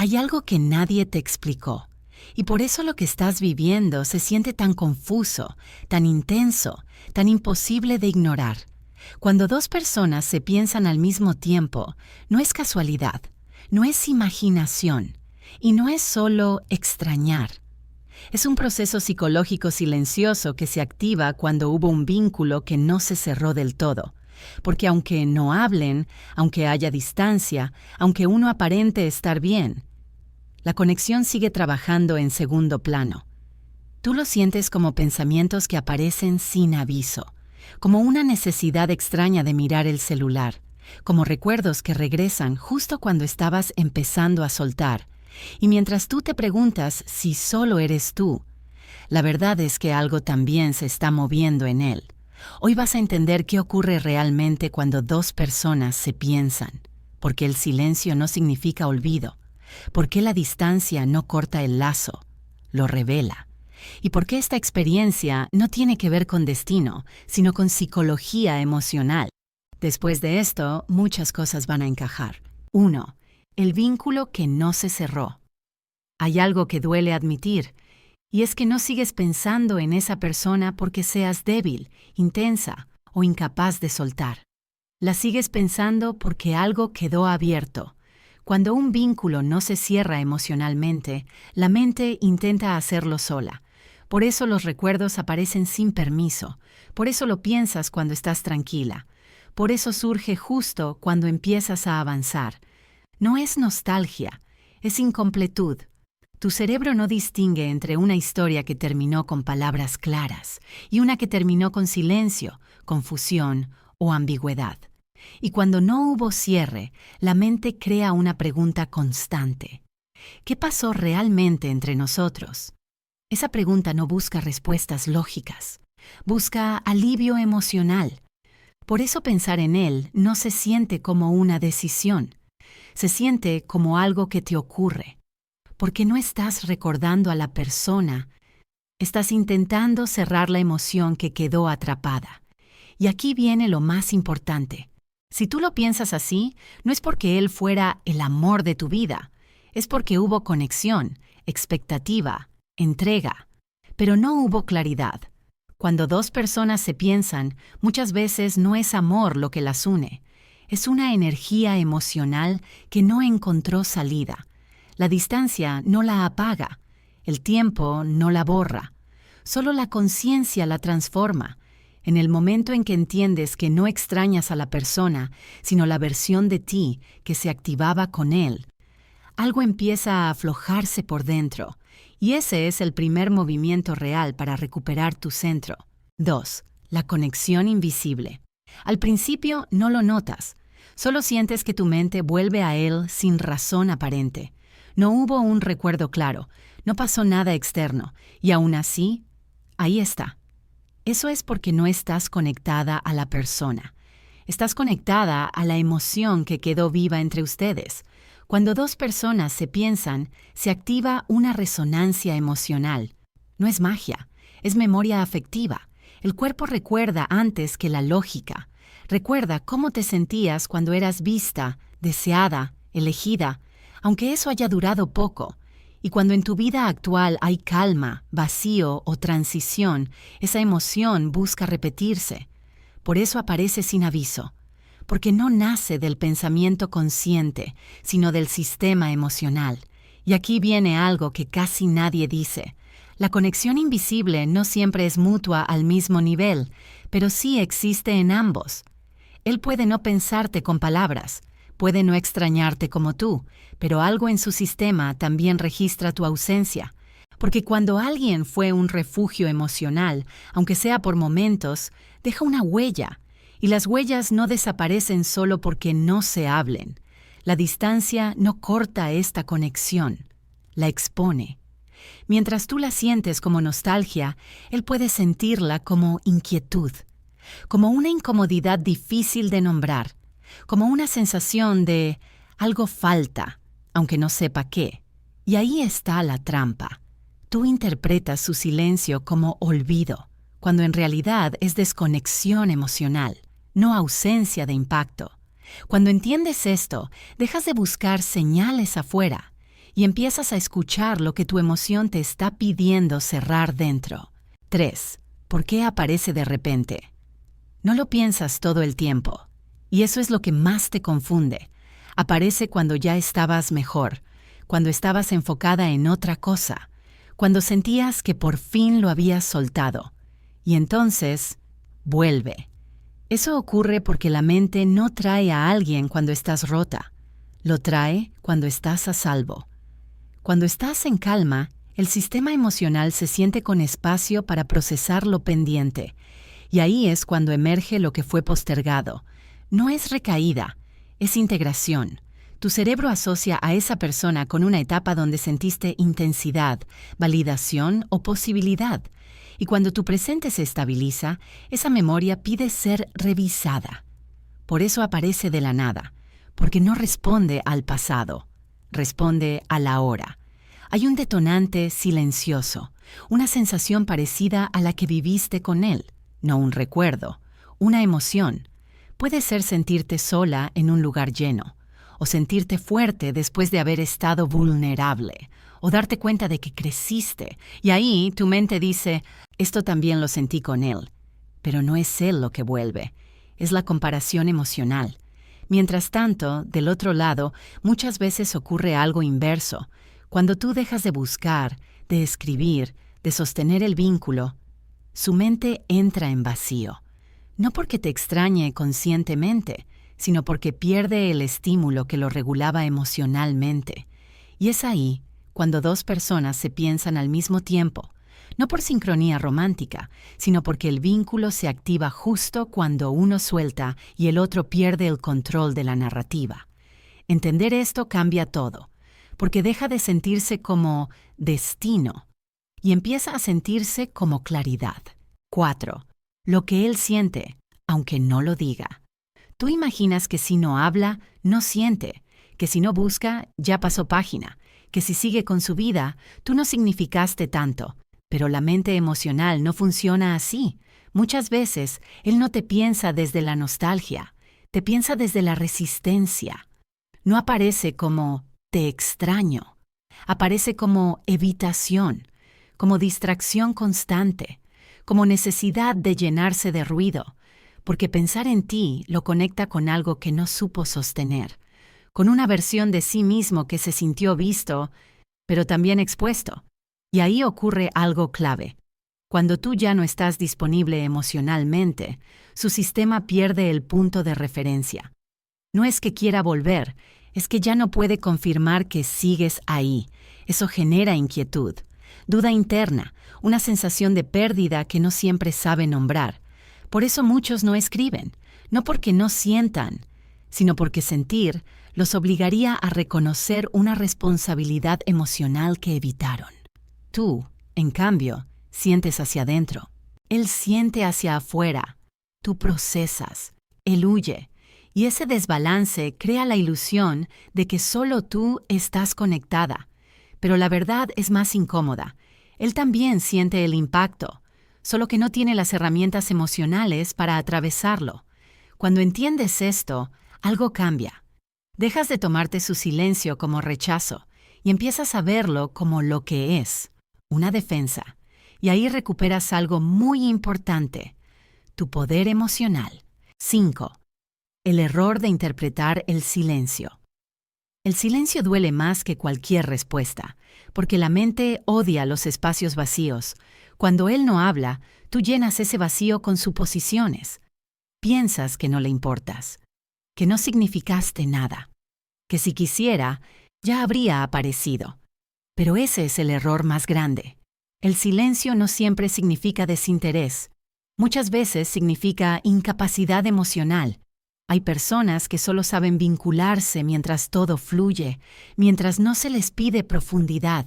Hay algo que nadie te explicó, y por eso lo que estás viviendo se siente tan confuso, tan intenso, tan imposible de ignorar. Cuando dos personas se piensan al mismo tiempo, no es casualidad, no es imaginación, y no es solo extrañar. Es un proceso psicológico silencioso que se activa cuando hubo un vínculo que no se cerró del todo. Porque aunque no hablen, aunque haya distancia, aunque uno aparente estar bien, la conexión sigue trabajando en segundo plano. Tú lo sientes como pensamientos que aparecen sin aviso, como una necesidad extraña de mirar el celular, como recuerdos que regresan justo cuando estabas empezando a soltar. Y mientras tú te preguntas si solo eres tú, la verdad es que algo también se está moviendo en él. Hoy vas a entender qué ocurre realmente cuando dos personas se piensan, porque el silencio no significa olvido, porque la distancia no corta el lazo, lo revela, y porque esta experiencia no tiene que ver con destino, sino con psicología emocional. Después de esto, muchas cosas van a encajar. 1. El vínculo que no se cerró. Hay algo que duele admitir, y es que no sigues pensando en esa persona porque seas débil, intensa o incapaz de soltar. La sigues pensando porque algo quedó abierto. Cuando un vínculo no se cierra emocionalmente, la mente intenta hacerlo sola. Por eso los recuerdos aparecen sin permiso. Por eso lo piensas cuando estás tranquila. Por eso surge justo cuando empiezas a avanzar. No es nostalgia, es incompletud. Tu cerebro no distingue entre una historia que terminó con palabras claras y una que terminó con silencio, confusión o ambigüedad. Y cuando no hubo cierre, la mente crea una pregunta constante. ¿Qué pasó realmente entre nosotros? Esa pregunta no busca respuestas lógicas, busca alivio emocional. Por eso pensar en él no se siente como una decisión, se siente como algo que te ocurre. Porque no estás recordando a la persona, estás intentando cerrar la emoción que quedó atrapada. Y aquí viene lo más importante. Si tú lo piensas así, no es porque él fuera el amor de tu vida, es porque hubo conexión, expectativa, entrega, pero no hubo claridad. Cuando dos personas se piensan, muchas veces no es amor lo que las une, es una energía emocional que no encontró salida. La distancia no la apaga, el tiempo no la borra, solo la conciencia la transforma. En el momento en que entiendes que no extrañas a la persona, sino la versión de ti que se activaba con él, algo empieza a aflojarse por dentro, y ese es el primer movimiento real para recuperar tu centro. 2. La conexión invisible. Al principio no lo notas, solo sientes que tu mente vuelve a él sin razón aparente. No hubo un recuerdo claro, no pasó nada externo, y aún así, ahí está. Eso es porque no estás conectada a la persona. Estás conectada a la emoción que quedó viva entre ustedes. Cuando dos personas se piensan, se activa una resonancia emocional. No es magia, es memoria afectiva. El cuerpo recuerda antes que la lógica. Recuerda cómo te sentías cuando eras vista, deseada, elegida, aunque eso haya durado poco. Y cuando en tu vida actual hay calma, vacío o transición, esa emoción busca repetirse. Por eso aparece sin aviso, porque no nace del pensamiento consciente, sino del sistema emocional. Y aquí viene algo que casi nadie dice. La conexión invisible no siempre es mutua al mismo nivel, pero sí existe en ambos. Él puede no pensarte con palabras, puede no extrañarte como tú, pero algo en su sistema también registra tu ausencia. Porque cuando alguien fue un refugio emocional, aunque sea por momentos, deja una huella. Y las huellas no desaparecen solo porque no se hablen. La distancia no corta esta conexión, la expone. Mientras tú la sientes como nostalgia, él puede sentirla como inquietud, como una incomodidad difícil de nombrar, como una sensación de algo falta, aunque no sepa qué. Y ahí está la trampa. Tú interpretas su silencio como olvido, cuando en realidad es desconexión emocional, no ausencia de impacto. Cuando entiendes esto, dejas de buscar señales afuera y empiezas a escuchar lo que tu emoción te está pidiendo cerrar dentro. 3. ¿Por qué aparece de repente? No lo piensas todo el tiempo, y eso es lo que más te confunde. Aparece cuando ya estabas mejor, cuando estabas enfocada en otra cosa, cuando sentías que por fin lo habías soltado. Y entonces, vuelve. Eso ocurre porque la mente no trae a alguien cuando estás rota. Lo trae cuando estás a salvo. Cuando estás en calma, el sistema emocional se siente con espacio para procesar lo pendiente. Y ahí es cuando emerge lo que fue postergado. No es recaída, es integración. Tu cerebro asocia a esa persona con una etapa donde sentiste intensidad, validación o posibilidad. Y cuando tu presente se estabiliza, esa memoria pide ser revisada. Por eso aparece de la nada, porque no responde al pasado, responde a la hora. Hay un detonante silencioso, una sensación parecida a la que viviste con él, no un recuerdo, una emoción. Puede ser sentirte sola en un lugar lleno, o sentirte fuerte después de haber estado vulnerable, o darte cuenta de que creciste, y ahí tu mente dice, esto también lo sentí con él. Pero no es él lo que vuelve, es la comparación emocional. Mientras tanto, del otro lado, muchas veces ocurre algo inverso. Cuando tú dejas de buscar, de escribir, de sostener el vínculo, su mente entra en vacío. No porque te extrañe conscientemente, sino porque pierde el estímulo que lo regulaba emocionalmente. Y es ahí cuando dos personas se piensan al mismo tiempo, no por sincronía romántica, sino porque el vínculo se activa justo cuando uno suelta y el otro pierde el control de la narrativa. Entender esto cambia todo, porque deja de sentirse como destino y empieza a sentirse como claridad. 4. Lo que él siente, aunque no lo diga. Tú imaginas que si no habla, no siente, que si no busca, ya pasó página, que si sigue con su vida, tú no significaste tanto. Pero la mente emocional no funciona así. Muchas veces, él no te piensa desde la nostalgia, te piensa desde la resistencia. No aparece como te extraño, aparece como evitación, como distracción constante, como necesidad de llenarse de ruido, porque pensar en ti lo conecta con algo que no supo sostener, con una versión de sí mismo que se sintió visto, pero también expuesto. Y ahí ocurre algo clave. Cuando tú ya no estás disponible emocionalmente, su sistema pierde el punto de referencia. No es que quiera volver, es que ya no puede confirmar que sigues ahí. Eso genera inquietud, duda interna, una sensación de pérdida que no siempre sabe nombrar. Por eso muchos no escriben, no porque no sientan, sino porque sentir los obligaría a reconocer una responsabilidad emocional que evitaron. Tú, en cambio, sientes hacia adentro. Él siente hacia afuera. Tú procesas. Él huye. Y ese desbalance crea la ilusión de que solo tú estás conectada. Pero la verdad es más incómoda. Él también siente el impacto, solo que no tiene las herramientas emocionales para atravesarlo. Cuando entiendes esto, algo cambia. Dejas de tomarte su silencio como rechazo y empiezas a verlo como lo que es, una defensa. Y ahí recuperas algo muy importante, tu poder emocional. 5. El error de interpretar el silencio. El silencio duele más que cualquier respuesta, porque la mente odia los espacios vacíos. Cuando él no habla, tú llenas ese vacío con suposiciones. Piensas que no le importas, que no significaste nada, que si quisiera, ya habría aparecido. Pero ese es el error más grande. El silencio no siempre significa desinterés. Muchas veces significa incapacidad emocional. Hay personas que solo saben vincularse mientras todo fluye, mientras no se les pide profundidad,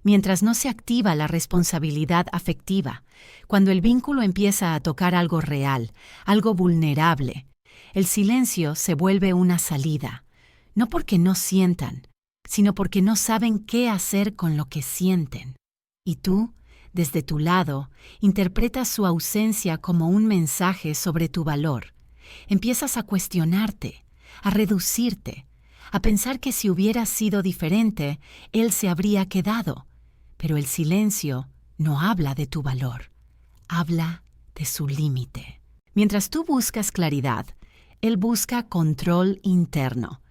mientras no se activa la responsabilidad afectiva. Cuando el vínculo empieza a tocar algo real, algo vulnerable, el silencio se vuelve una salida. No porque no sientan, sino porque no saben qué hacer con lo que sienten. Y tú, desde tu lado, interpretas su ausencia como un mensaje sobre tu valor. Empiezas a cuestionarte, a reducirte, a pensar que si hubiera sido diferente, él se habría quedado. Pero el silencio no habla de tu valor, habla de su límite. Mientras tú buscas claridad, él busca control interno.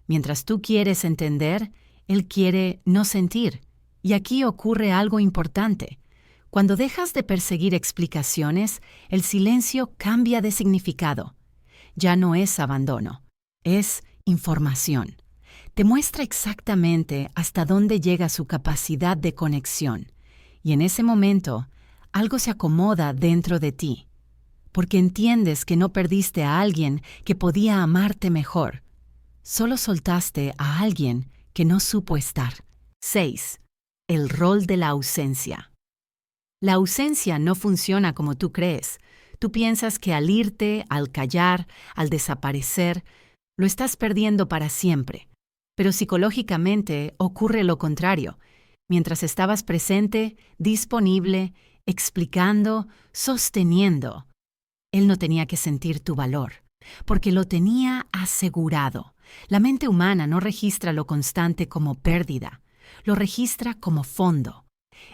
Mientras tú quieres entender, él quiere no sentir. Y aquí ocurre algo importante. Cuando dejas de perseguir explicaciones, el silencio cambia de significado. Ya no es abandono, es información. Te muestra exactamente hasta dónde llega su capacidad de conexión. Y en ese momento, algo se acomoda dentro de ti. Porque entiendes que no perdiste a alguien que podía amarte mejor. Solo soltaste a alguien que no supo estar. 6. El rol de la ausencia. La ausencia no funciona como tú crees. Tú piensas que al irte, al callar, al desaparecer, lo estás perdiendo para siempre. Pero psicológicamente ocurre lo contrario. Mientras estabas presente, disponible, explicando, sosteniendo, él no tenía que sentir tu valor, porque lo tenía asegurado. La mente humana no registra lo constante como pérdida, lo registra como fondo.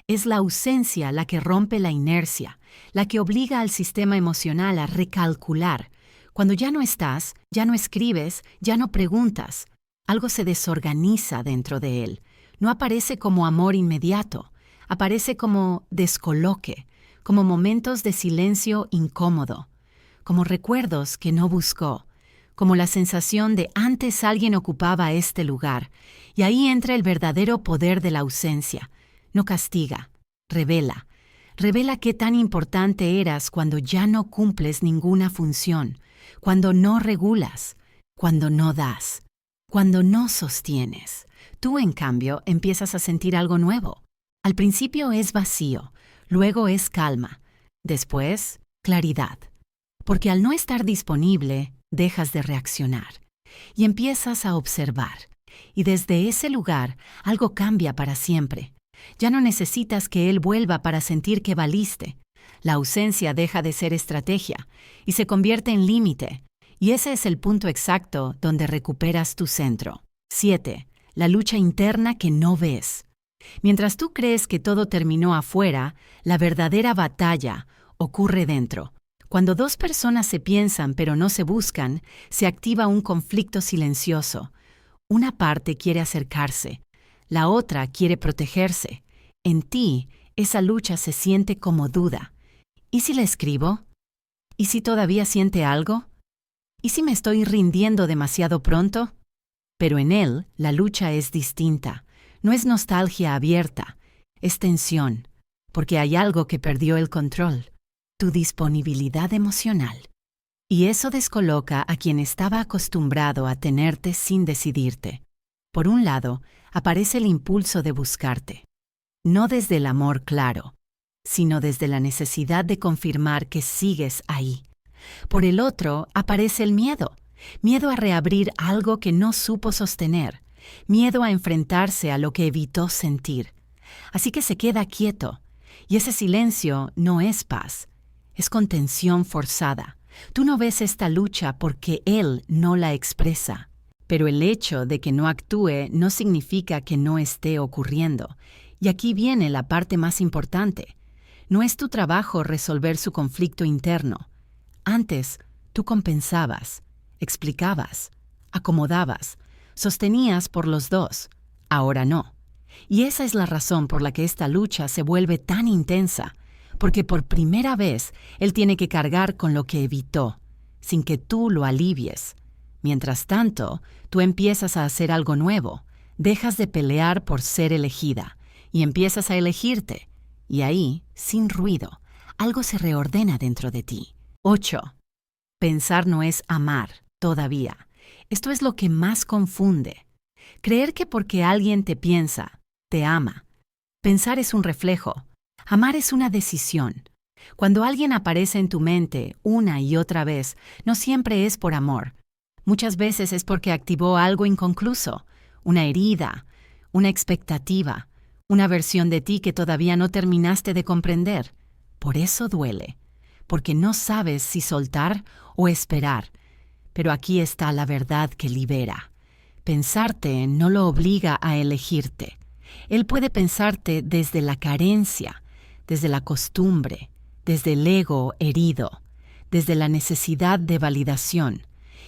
Es la ausencia la que rompe la inercia, la que obliga al sistema emocional a recalcular. Cuando ya no estás, ya no escribes, ya no preguntas. Algo se desorganiza dentro de él. No aparece como amor inmediato, aparece como descoloque, como momentos de silencio incómodo, como recuerdos que no buscó, como la sensación de antes alguien ocupaba este lugar, y ahí entra el verdadero poder de la ausencia. No castiga, revela. Revela qué tan importante eras cuando ya no cumples ninguna función, cuando no regulas, cuando no das, cuando no sostienes. Tú, en cambio, empiezas a sentir algo nuevo. Al principio es vacío, luego es calma, después claridad. Porque al no estar disponible, dejas de reaccionar y empiezas a observar. Y desde ese lugar, algo cambia para siempre. Ya no necesitas que él vuelva para sentir que valiste. La ausencia deja de ser estrategia y se convierte en límite. Y ese es el punto exacto donde recuperas tu centro. 7. La lucha interna que no ves. Mientras tú crees que todo terminó afuera, la verdadera batalla ocurre dentro. Cuando dos personas se piensan pero no se buscan, se activa un conflicto silencioso. Una parte quiere acercarse, la otra quiere protegerse. En ti, esa lucha se siente como duda. ¿Y si le escribo? ¿Y si todavía siente algo? ¿Y si me estoy rindiendo demasiado pronto? Pero en él, la lucha es distinta. No es nostalgia abierta, es tensión, porque hay algo que perdió el control. Tu disponibilidad emocional. Y eso descoloca a quien estaba acostumbrado a tenerte sin decidirte. Por un lado, aparece el impulso de buscarte. No desde el amor claro, sino desde la necesidad de confirmar que sigues ahí. Por el otro, aparece el miedo. Miedo a reabrir algo que no supo sostener. Miedo a enfrentarse a lo que evitó sentir. Así que se queda quieto. Y ese silencio no es paz. Es contención forzada. Tú no ves esta lucha porque él no la expresa. Pero el hecho de que no actúe no significa que no esté ocurriendo. Y aquí viene la parte más importante. No es tu trabajo resolver su conflicto interno. Antes, tú compensabas, explicabas, acomodabas, sostenías por los dos. Ahora no. Y esa es la razón por la que esta lucha se vuelve tan intensa. Porque por primera vez él tiene que cargar con lo que evitó, sin que tú lo alivies. Mientras tanto, tú empiezas a hacer algo nuevo, dejas de pelear por ser elegida y empiezas a elegirte. Y ahí, sin ruido, algo se reordena dentro de ti. 8. Pensar no es amar, todavía. Esto es lo que más confunde. Creer que porque alguien te piensa, te ama. Pensar es un reflejo. Amar es una decisión. Cuando alguien aparece en tu mente una y otra vez, no siempre es por amor. Muchas veces es porque activó algo inconcluso, una herida, una expectativa, una versión de ti que todavía no terminaste de comprender. Por eso duele, porque no sabes si soltar o esperar. Pero aquí está la verdad que libera. pensarte no lo obliga a elegirte. Él puede pensarte desde la carencia, desde la costumbre, desde el ego herido, desde la necesidad de validación.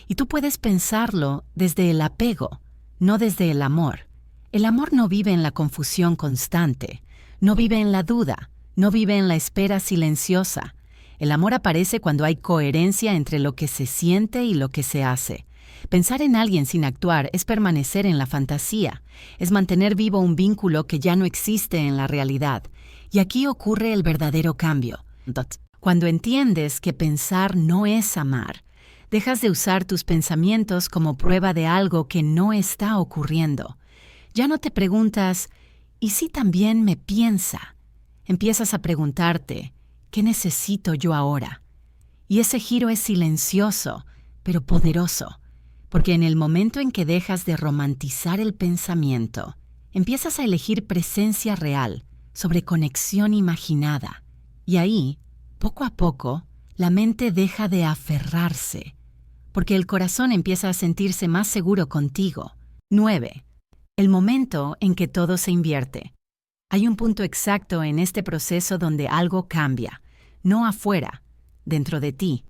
Y tú puedes pensarlo desde el apego, no desde el amor. El amor no vive en la confusión constante, no vive en la duda, no vive en la espera silenciosa. El amor aparece cuando hay coherencia entre lo que se siente y lo que se hace. Pensar en alguien sin actuar es permanecer en la fantasía, es mantener vivo un vínculo que ya no existe en la realidad. Y aquí ocurre el verdadero cambio. Cuando entiendes que pensar no es amar, dejas de usar tus pensamientos como prueba de algo que no está ocurriendo. Ya no te preguntas, ¿y si también me piensa? Empiezas a preguntarte, ¿qué necesito yo ahora? Y ese giro es silencioso, pero poderoso, porque en el momento en que dejas de romantizar el pensamiento, empiezas a elegir presencia real sobre conexión imaginada. Y ahí, poco a poco, la mente deja de aferrarse, porque el corazón empieza a sentirse más seguro contigo. 9. El momento en que todo se invierte. Hay un punto exacto en este proceso donde algo cambia, no afuera, dentro de ti.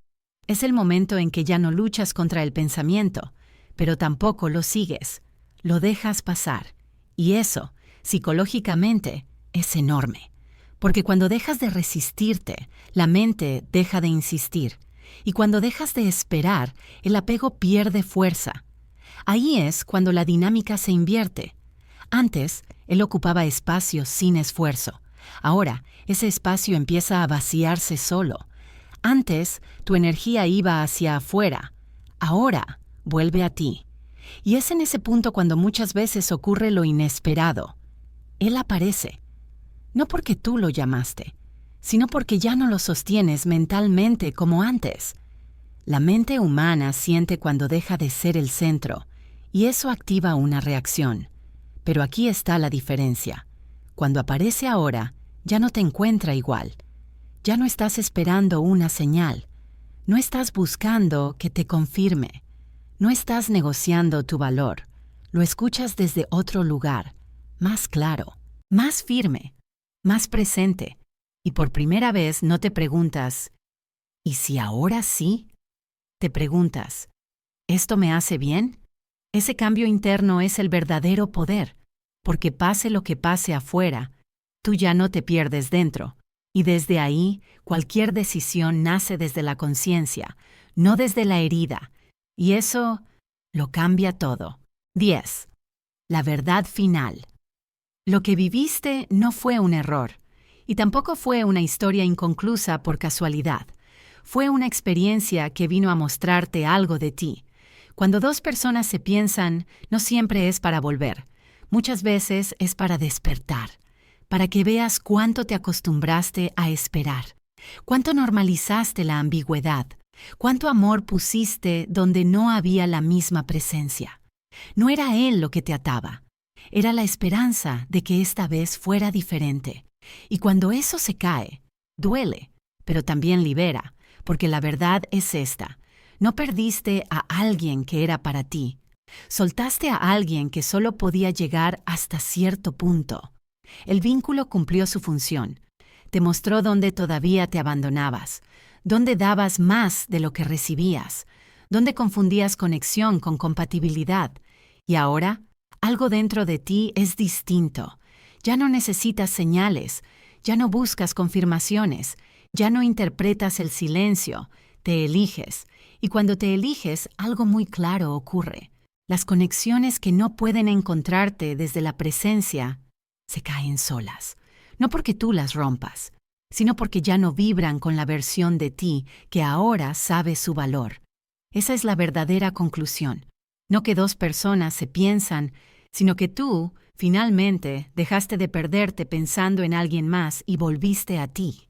Es el momento en que ya no luchas contra el pensamiento, pero tampoco lo sigues, lo dejas pasar. Y eso, psicológicamente, es enorme. Porque cuando dejas de resistirte, la mente deja de insistir. Y cuando dejas de esperar, el apego pierde fuerza. Ahí es cuando la dinámica se invierte. Antes, él ocupaba espacio sin esfuerzo. Ahora, ese espacio empieza a vaciarse solo. Antes, tu energía iba hacia afuera. Ahora, vuelve a ti. Y es en ese punto cuando muchas veces ocurre lo inesperado. Él aparece. No porque tú lo llamaste, sino porque ya no lo sostienes mentalmente como antes. La mente humana siente cuando deja de ser el centro, y eso activa una reacción. Pero aquí está la diferencia. Cuando aparece ahora, ya no te encuentra igual. Ya no estás esperando una señal. No estás buscando que te confirme. No estás negociando tu valor. Lo escuchas desde otro lugar, más claro, más firme, más presente. Y por primera vez no te preguntas, ¿y si ahora sí? Te preguntas, ¿esto me hace bien? Ese cambio interno es el verdadero poder, porque pase lo que pase afuera, tú ya no te pierdes dentro. Y desde ahí, cualquier decisión nace desde la conciencia, no desde la herida. Y eso lo cambia todo. 10. La verdad final. Lo que viviste no fue un error, y tampoco fue una historia inconclusa por casualidad. Fue una experiencia que vino a mostrarte algo de ti. Cuando dos personas se piensan, no siempre es para volver. Muchas veces es para despertar, para que veas cuánto te acostumbraste a esperar, cuánto normalizaste la ambigüedad, cuánto amor pusiste donde no había la misma presencia. No era él lo que te ataba, era la esperanza de que esta vez fuera diferente. Y cuando eso se cae, duele, pero también libera, porque la verdad es esta. No perdiste a alguien que era para ti. Soltaste a alguien que solo podía llegar hasta cierto punto. El vínculo cumplió su función. Te mostró dónde todavía te abandonabas, dónde dabas más de lo que recibías, dónde confundías conexión con compatibilidad. Y ahora, algo dentro de ti es distinto. Ya no necesitas señales, ya no buscas confirmaciones, ya no interpretas el silencio, te eliges. Y cuando te eliges, algo muy claro ocurre. Las conexiones que no pueden encontrarte desde la presencia se caen solas. No porque tú las rompas, sino porque ya no vibran con la versión de ti que ahora sabe su valor. Esa es la verdadera conclusión. No que dos personas se piensan, sino que tú, finalmente, dejaste de perderte pensando en alguien más y volviste a ti.